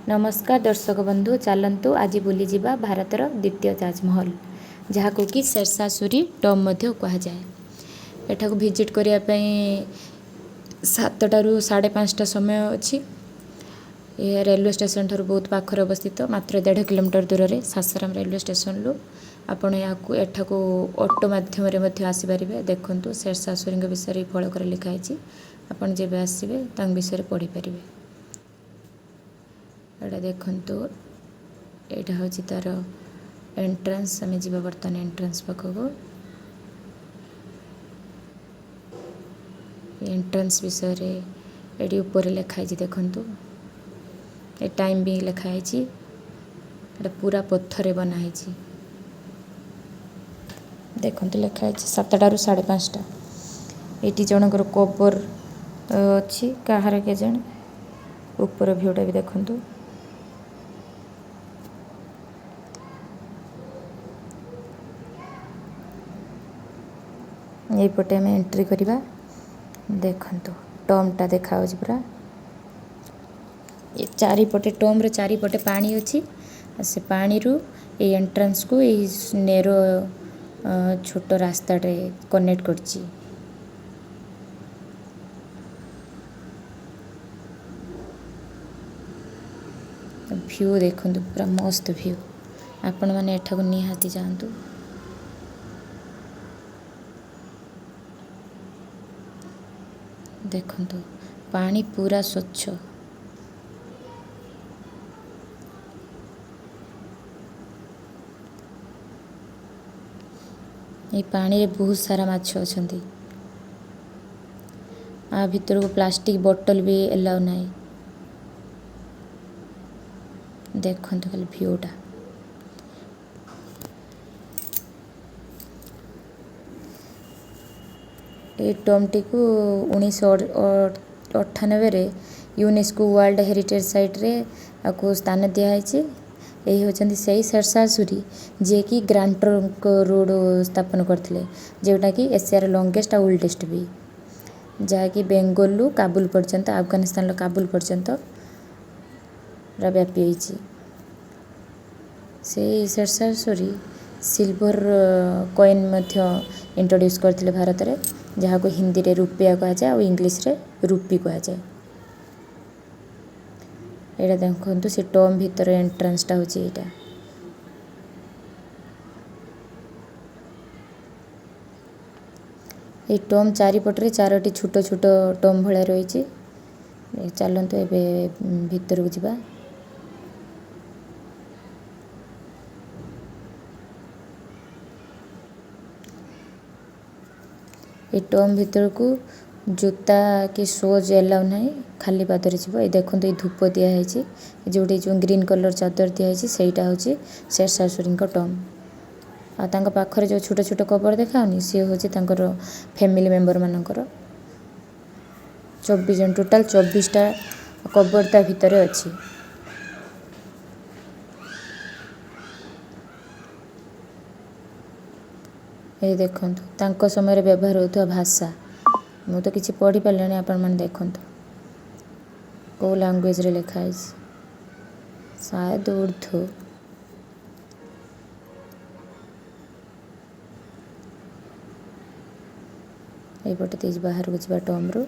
नमस्कार दर्शक बंधु चलतु आज बुली जिबा भारतर द्वितीय ताजमहल जहाँ को कि शेरशाह सूरी टॉम मध्य कहा जाए। एठाକୁ विजिट करिया पई 7टाରୁ 5:30 समय अछि। यह रेलवे स्टेशन ठार बहुत पाखर अवस्थित मात्र 1.5 किलोमीटर दूर रे सासाराम रेलवे स्टेशन लु आपण एठाକୁ ऑटो माध्यम रे मध्य आसी परिबे। देखंतु शेरशाह सूरी विषय फलक लिखा है। आपण जेबे आसीबे तांग विषय पढ़ी परिबे। एटा देखंतु एटा हूँ तार एंट्रेंस आम जा बर्तमान एंट्रेंस पाखक एंट्रेंस विषय रे एटी ऊपर लिखाई देखंतु ए टाइम भी लिखाई एटा पूरा पत्थर बनाई देखंतु लिखाई 7टाରୁ 5:30 एटी जनकर कवर अच्छी कहार के जन ऊपर भ्यूटा भी देखंतु यही पटे आम एंट्री करवा। देखंतु टॉमटा देखा पूरा ये चारिपटे टॉम्र चारिपटे पानी अच्छी से पानी रू ये एंट्रेंस को ये नेरो छोट रास्ता कनेक्ट करची। व्यू देखंतु पूरा मस्त व्यू आपण माने एठाको निहाती जांतु। देखंतु पानी पूरा स्वच्छ ये पानी रे बहुत सारा माछ अछंती। आ भीतर को प्लास्टिक बोतल भी एलाउ नाही। देखंतु खाली व्यूटा ये टॉमटी को 1998 यूनेस्को वर्ल्ड हेरिटेज साइट रे आपको स्थान दिया यही होचंदी सही शेरशाह सूरी जे कि ग्रांड ट्रंक रोड स्थापन करथिले जेउटा कि एशियार लॉन्गेस्ट और ओल्डेस्ट भी जहाँ कि बेंगल लु काबुल पर्यंत अफगानिस्तान काबुल पर्यंत व्यापी होइछि। से शेरशाह सूरी सिल्वर कॉइन मध्य इंट्रोड्यूस करथिले भारत रे जहाँ को हिंदी रे रुपया कहा जाए और इंग्लिश रे रुपी कहा जाए। एटा देखंतु से टॉम भीतर एंट्रेंसटा होची एटा ये टॉम चारिपटे चारोटी छोट छोट टॉम भलिया रही। चलतु एबे भीतर को जिबा। ये टॉम भीतर को जूता कि शूज एलाउ ना खाली पादरे जीव। ये देखो ये धूप दिखाई जोटे जो ग्रीन कलर चादर दिखाई सेटा हूँ शेरशाह सूरी टॉम आ पाखरे जो छोट छोट कवर देखाऊनी सी हूँ फैमिली मेंबर मानकर 24 जन टोटाल 24टा कवर ता भितर अच्छी। ये देखंतु तांको समय रे व्यवहार होता भाषा मु तो किसी पढ़ी पारे आपण मैंने देखंतु को लैंग्वेज रे लिखा है शायद उर्दू। ये पटे तेज बाहर को जा टॉम रू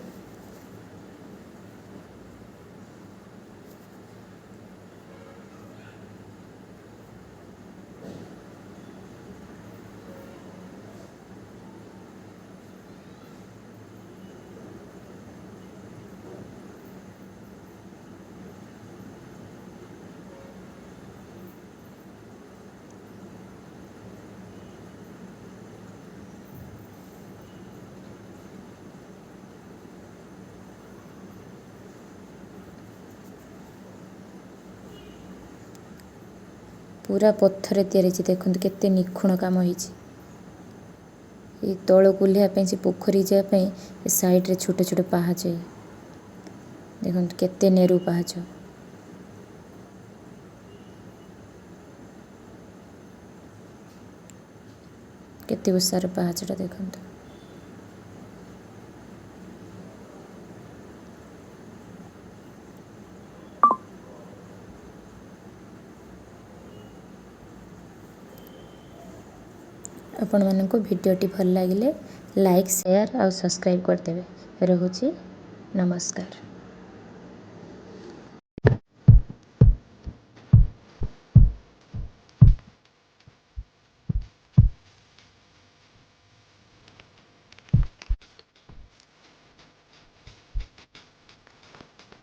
पूरा पत्थर तैयारी देखो केते निखुण काम होती। तल कुल्हा से पोखरी जावाई साइड रे छोटे छोटे पाहाच देखो केते नेरू पाहाच केते उसार पाहाचटा देखो। ଆପଣମାନଙ୍କୁ ଭିଡ଼ିଓଟି ଭଲ ଲାଗିଲେ ଲାଇକ୍ ସେୟାର ଆଉ ସବସ୍କ୍ରାଇବ୍ କରିଦେବେ। ରହୁଛି ନମସ୍କାର।